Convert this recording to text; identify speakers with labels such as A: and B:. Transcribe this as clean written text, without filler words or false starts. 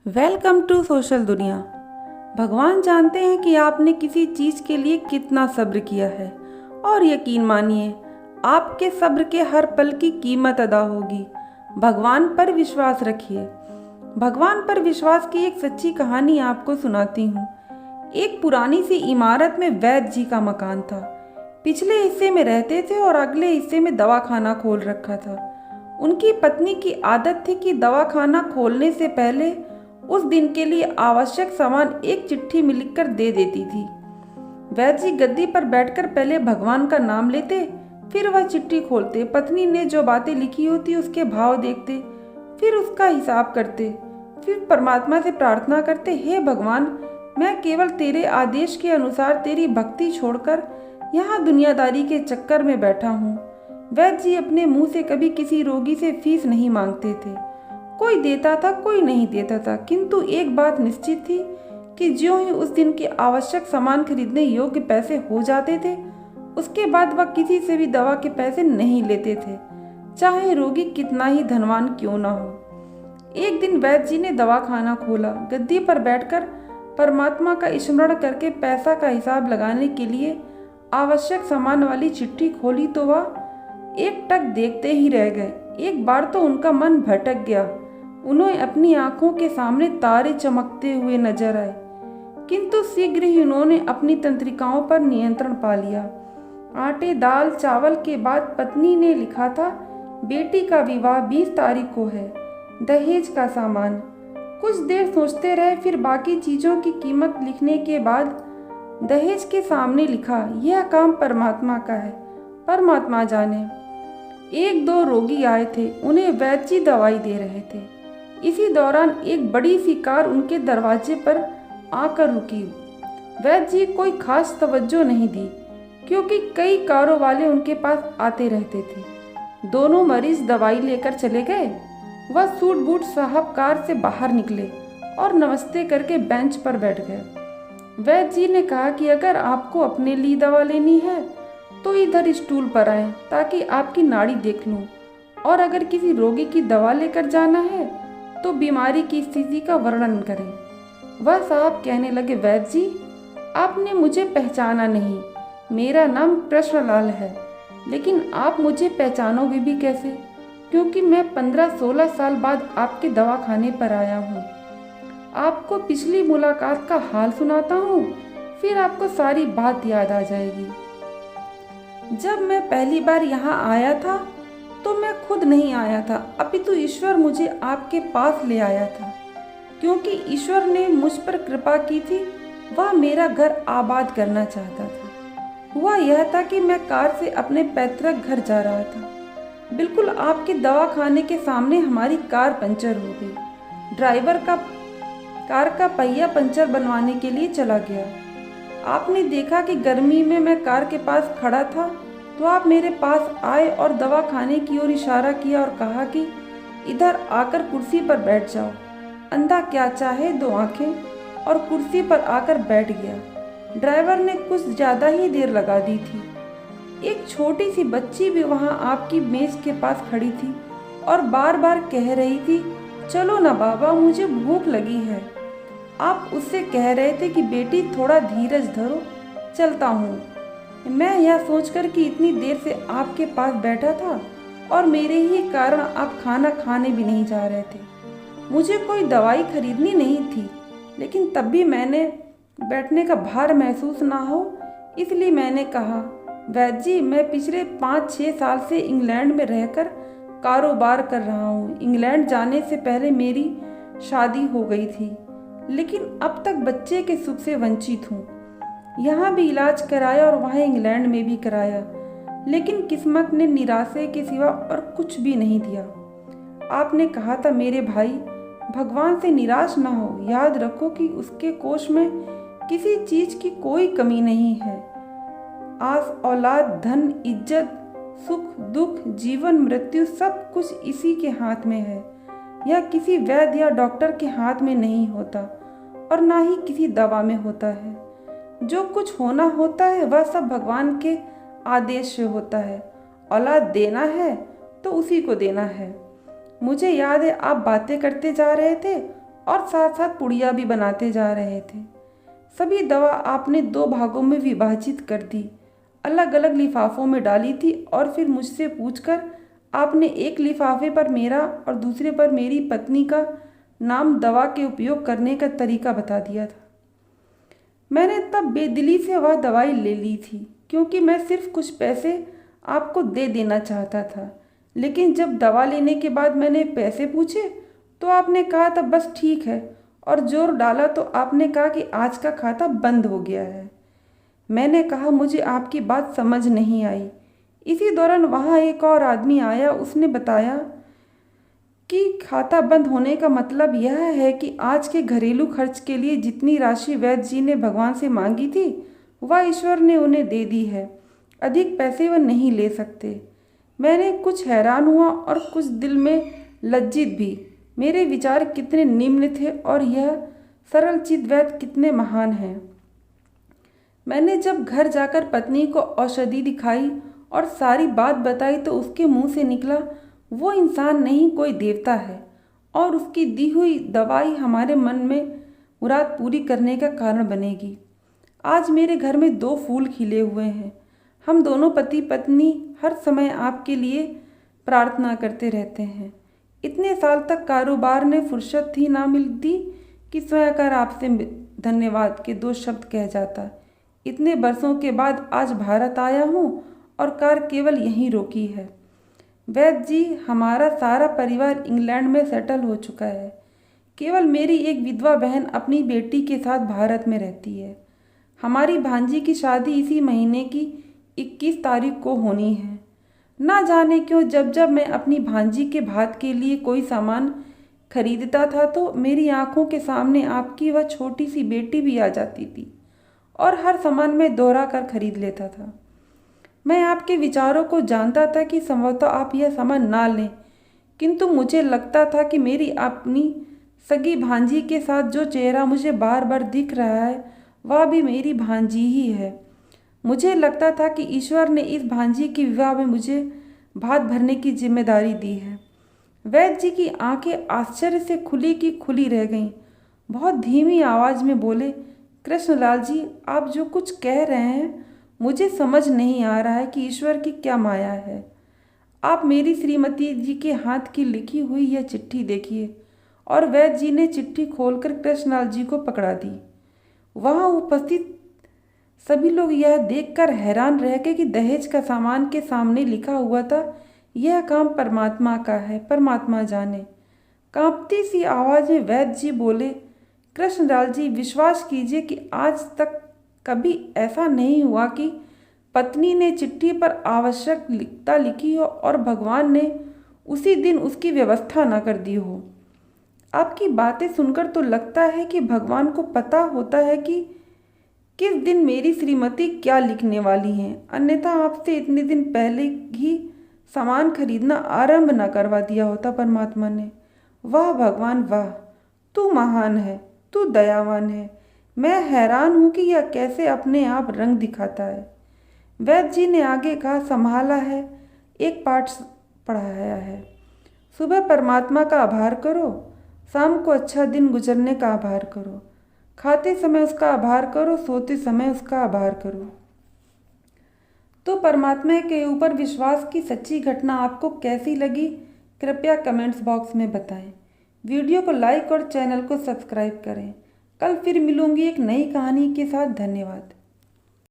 A: Welcome to social दुनिया। भगवान जानते हैं कि आपने किसी चीज़ के लिए कितना सब्र किया है और यकीन मानिए आपके सब्र के हर पल की कीमत अदा होगी। भगवान पर विश्वास रखिए। भगवान पर विश्वास की एक सच्ची कहानी आपको सुनाती हूँ। एक पुरानी सी इमारत में वैद्य जी का मकान था। पिछले हिस्से में रहते थे और अगले हिस्से में दवाखाना खोल रखा था। उनकी पत्नी की आदत थी कि दवाखाना खोलने से पहले उस दिन के लिए आवश्यक सामान एक चिट्ठी में लिखकर दे देती थी। वैद्य जी गद्दी पर बैठकर पहले भगवान का नाम लेते, फिर वह चिट्ठी खोलते, पत्नी ने जो बातें लिखी होती उसके भाव देखते, फिर उसका हिसाब करते, फिर परमात्मा से प्रार्थना करते, हे भगवान, मैं केवल तेरे आदेश के अनुसार तेरी भक्ति छोड़कर यहाँ दुनियादारी के चक्कर में बैठा हूँ। वैद्य जी अपने मुंह से कभी किसी रोगी से फीस नहीं मांगते थे। कोई देता था, कोई नहीं देता था, किंतु एक बात निश्चित थी कि ज्यों ही उस दिन के आवश्यक सामान खरीदने योग्य पैसे हो जाते थे, उसके बाद वह किसी से भी दवा के पैसे नहीं लेते थे, चाहे रोगी कितना ही धनवान क्यों ना हो। एक दिन वैद्य जी ने दवाखाना खोला। गद्दी पर बैठकर परमात्मा का स्मरण करके पैसा का हिसाब लगाने के लिए आवश्यक सामान वाली चिट्ठी खोली तो वह एक टक देखते ही रह गए। एक बार तो उनका मन भटक गया। उन्हें अपनी आंखों के सामने तारे चमकते हुए नजर आए, किंतु शीघ्र ही उन्होंने अपनी तंत्रिकाओं पर नियंत्रण पा लिया। आटे दाल चावल के बाद पत्नी ने लिखा था, बेटी का विवाह 20 तारीख को है, दहेज का सामान। कुछ देर सोचते रहे, फिर बाकी चीजों की कीमत लिखने के बाद दहेज के सामने लिखा, यह काम परमात्मा का है, परमात्मा जाने। एक दो रोगी आए थे, उन्हें वैद्य जी दवाई दे रहे थे। इसी दौरान एक बड़ी सी कार उनके दरवाजे पर आकर रुकी। वैद्य जी कोई खास तवज्जो नहीं दी, क्योंकि कई कारों वाले उनके पास आते रहते थे। दोनों मरीज दवाई लेकर चले गए। वह सूट बूट साहब कार से बाहर निकले और नमस्ते करके बेंच पर बैठ गए। वैद्य जी ने कहा कि अगर आपको अपने लिए दवा लेनी है तो इधर स्टूल पर आए ताकि आपकी नाड़ी देख लूं, और अगर किसी रोगी की दवा लेकर जाना है तो बीमारी की स्थिति का वर्णन करें। वह साहब कहने लगे, वैद्य जी, आपने मुझे पहचाना नहीं। मेरा नाम कृष्णलाल है, लेकिन आप मुझे पहचानोगे भी कैसे, क्योंकि मैं 15-16 साल बाद आपके दवाखाने पर आया हूँ। आपको पिछली मुलाकात का हाल सुनाता हूँ, फिर आपको सारी बात याद आ जाएगी। जब मैं पहली बार यहाँ आया था तो मैं खुद नहीं आया था, अपितु ईश्वर मुझे आपके पास ले आया था, क्योंकि ईश्वर ने मुझ पर कृपा की थी। वह मेरा घर आबाद करना चाहता था। हुआ यह था कि मैं कार से अपने पैतृक घर जा रहा था। बिल्कुल आपके दवाखाने के सामने हमारी कार पंचर हो गई। ड्राइवर का कार का पहिया पंचर बनवाने के लिए चला गया। आपने देखा कि गर्मी में मैं कार के पास खड़ा था, तो आप मेरे पास आए और दवाखाने की ओर इशारा किया और कहा कि इधर आकर कुर्सी पर बैठ जाओ। अंधा क्या चाहे दो आंखें, और कुर्सी पर आकर बैठ गया। ड्राइवर ने कुछ ज़्यादा ही देर लगा दी थी। एक छोटी सी बच्ची भी वहाँ आपकी मेज के पास खड़ी थी और बार बार कह रही थी, चलो ना बाबा, मुझे भूख लगी है। आप उससे कह रहे थे कि बेटी थोड़ा धीरज धरो, चलता हूँ। मैं यह सोचकर कि इतनी देर से आपके पास बैठा था और मेरे ही कारण आप खाना खाने भी नहीं जा रहे थे। मुझे कोई दवाई खरीदनी नहीं थी, लेकिन तब भी मैंने बैठने का भार महसूस ना हो, इसलिए मैंने कहा, वैद्य जी, मैं पिछले 5-6 साल से इंग्लैंड में रहकर कारोबार कर रहा हूँ। इंग्लैंड जाने से पहले मेरी शादी हो गई थी, लेकिन अब तक बच्चे के सुख से वंचित हूँ। यहाँ भी इलाज कराया और वहाँ इंग्लैंड में भी कराया, लेकिन किस्मत ने निराशा के सिवा और कुछ भी नहीं दिया। आपने कहा था, मेरे भाई, भगवान से निराश ना हो। याद रखो कि उसके कोष में किसी चीज की कोई कमी नहीं है। आस, औलाद, धन, इज्जत, सुख, दुख, जीवन, मृत्यु, सब कुछ इसी के हाथ में है। यह किसी वैद्य या डॉक्टर के हाथ में नहीं होता और ना ही किसी दवा में होता है। जो कुछ होना होता है वह सब भगवान के आदेश से होता है। औलाद देना है तो उसी को देना है। मुझे याद है आप बातें करते जा रहे थे और साथ साथ पुड़िया भी बनाते जा रहे थे। सभी दवा आपने 2 भागों में विभाजित कर दी, अलग अलग लिफाफों में डाली थी और फिर मुझसे पूछकर आपने एक लिफाफे पर मेरा और दूसरे पर मेरी पत्नी का नाम दवा के उपयोग करने का तरीका बता दिया था। मैंने तब बेदिली से वह दवाई ले ली थी, क्योंकि मैं सिर्फ कुछ पैसे आपको दे देना चाहता था। लेकिन जब दवा लेने के बाद मैंने पैसे पूछे तो आपने कहा था बस ठीक है, और जोर डाला तो आपने कहा कि आज का खाता बंद हो गया है। मैंने कहा मुझे आपकी बात समझ नहीं आई। इसी दौरान वहाँ एक और आदमी आया। उसने बताया कि खाता बंद होने का मतलब यह है कि आज के घरेलू खर्च के लिए जितनी राशि वैद्य जी ने भगवान से मांगी थी वह ईश्वर ने उन्हें दे दी है। अधिक पैसे वह नहीं ले सकते। मैंने कुछ हैरान हुआ और कुछ दिल में लज्जित भी। मेरे विचार कितने निम्न थे और यह सरल चित वैद्य कितने महान हैं। मैंने जब घर जाकर पत्नी को औषधि दिखाई और सारी बात बताई तो उसके मुंह से निकला, वो इंसान नहीं कोई देवता है और उसकी दी हुई दवाई हमारे मन में मुराद पूरी करने का कारण बनेगी। आज मेरे घर में 2 फूल खिले हुए हैं। हम दोनों पति पत्नी हर समय आपके लिए प्रार्थना करते रहते हैं। इतने साल तक कारोबार ने फुर्सत ही ना मिलती कि स्वयं कर आपसे धन्यवाद के 2 शब्द कह जाता। इतने बरसों के बाद आज भारत आया हूँ और कार केवल यहीं रोकी है। वैद्य जी, हमारा सारा परिवार इंग्लैंड में सेटल हो चुका है। केवल मेरी एक विधवा बहन अपनी बेटी के साथ भारत में रहती है। हमारी भांजी की शादी इसी महीने की 21 तारीख को होनी है। ना जाने क्यों जब जब मैं अपनी भांजी के भात के लिए कोई सामान खरीदता था तो मेरी आंखों के सामने आपकी वह छोटी सी बेटी भी आ जाती थी और हर सामान मैं दोहरा कर खरीद लेता था। मैं आपके विचारों को जानता था कि संभवतः आप यह सामान ना लें, किंतु मुझे लगता था कि मेरी अपनी सगी भांजी के साथ जो चेहरा मुझे बार बार दिख रहा है वह भी मेरी भांजी ही है। मुझे लगता था कि ईश्वर ने इस भांजी के विवाह में मुझे भात भरने की जिम्मेदारी दी है। वैद्य जी की आंखें आश्चर्य से खुली की खुली रह गईं। बहुत धीमी आवाज़ में बोले, कृष्णलाल जी, आप जो कुछ कह रहे हैं मुझे समझ नहीं आ रहा है कि ईश्वर की क्या माया है। आप मेरी श्रीमती जी के हाथ की लिखी हुई यह चिट्ठी देखिए। और वैद्य जी ने चिट्ठी खोलकर कृष्णलाल जी को पकड़ा दी। वहाँ उपस्थित सभी लोग यह देखकर हैरान रह गए कि दहेज का सामान के सामने लिखा हुआ था, यह काम परमात्मा का है, परमात्मा जाने। कांपती सी आवाज़ में वैद्य जी बोले, कृष्णलाल जी, विश्वास कीजिए कि आज तक कभी ऐसा नहीं हुआ कि पत्नी ने चिट्ठी पर आवश्यकता लिखी हो और भगवान ने उसी दिन उसकी व्यवस्था न कर दी हो। आपकी बातें सुनकर तो लगता है कि भगवान को पता होता है कि किस दिन मेरी श्रीमती क्या लिखने वाली हैं, अन्यथा आपसे इतने दिन पहले ही सामान खरीदना आरंभ न करवा दिया होता परमात्मा ने। वाह भगवान वाह, तू महान है, तू दयावान है। मैं हैरान हूँ कि यह कैसे अपने आप रंग दिखाता है। वैद्य जी ने आगे कहा, संभाला है, एक पाठ पढ़ाया है। सुबह परमात्मा का आभार करो, शाम को अच्छा दिन गुजरने का आभार करो, खाते समय उसका आभार करो, सोते समय उसका आभार करो। तो परमात्मा के ऊपर विश्वास की सच्ची घटना आपको कैसी लगी, कृपया कमेंट्स बॉक्स में बताएं। वीडियो को लाइक और चैनल को सब्सक्राइब करें। कल फिर मिलूंगी एक नई कहानी के साथ। धन्यवाद।